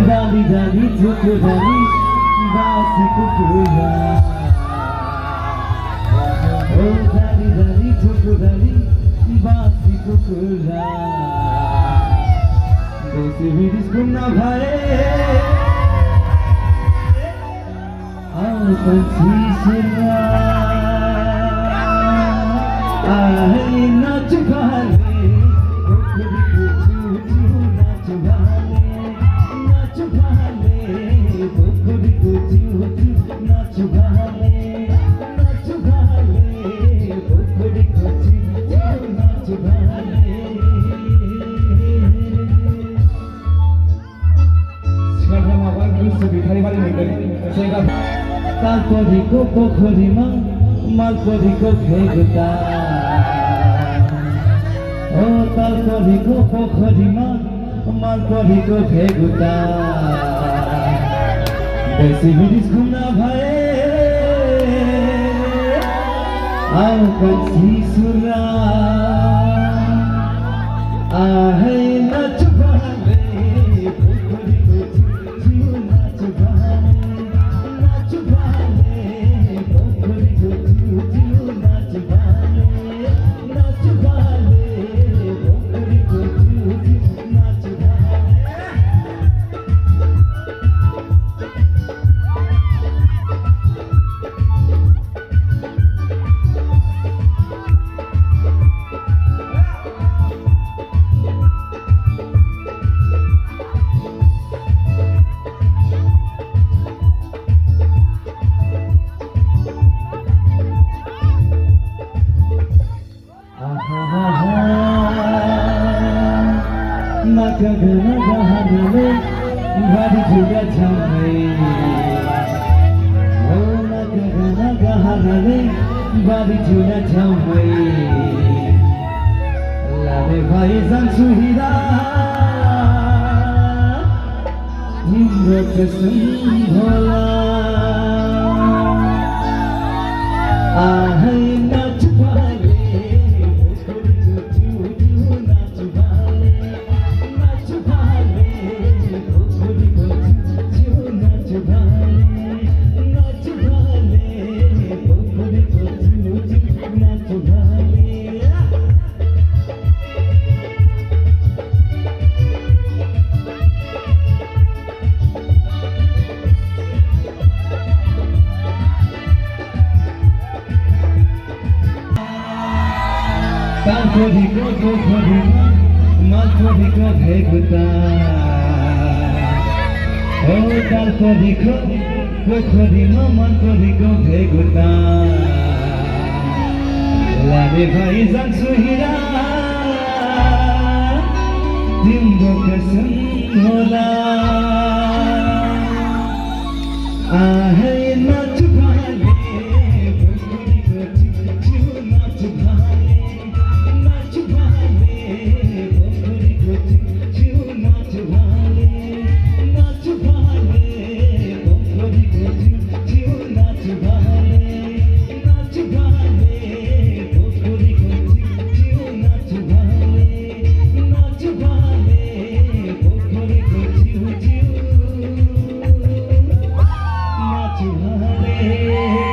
डाली डाली झुको डाली बाँसेको कुरा ओ डाली डाली झुको डाली बाँसेको कुरा देशी विदेशको नभए आउँछन् सुरमा आए नाच भाले पोखरीको छेउ नाच भाले पोखरीको छेउ नाच भाले पोखरीको छेउ नाच भाले सिगारमा बारगुसु भिखारी बारी मैगरी सेगा तालपरीको पोखरीमा मालपरीको भेगुता ओ तालपरीको पोखरीमा मालपरीको भेगुता देशी विदेश घुम्न भए आउँछन् सुरा आहै नाच भाले पोखरीको छेउ नाच भाले पोखरीको छेउ नाच भाले पोखरीको छेउ नाच भाले गगन गहनले भारी झुला झम्मै ओ गगन गहनले भारी झुला झम्मै लाने भाइ जान्छु हिरा तिम्रो कसम होला आहै नाच भाले पोखरीको छेउ नाच भाले पोखरीको छेउ नाच भाले पोखरीको छेउ नाच भाले तालपरीको पोखरीमा मालपरीको भेगुता ओ तालपरीको पोखरीमा मालपरीको भेगुता लाने भाइ जान्छु हिरा तिम्रो कसम होला आहै नाच भाले पोखरीको छेउ नाच भाले पोखरीको छेउ नाच भाले पोखरीको छेउ नाच भाले पोखरीको छेउ नाच भाले पोखरीको छेउ नाच भाले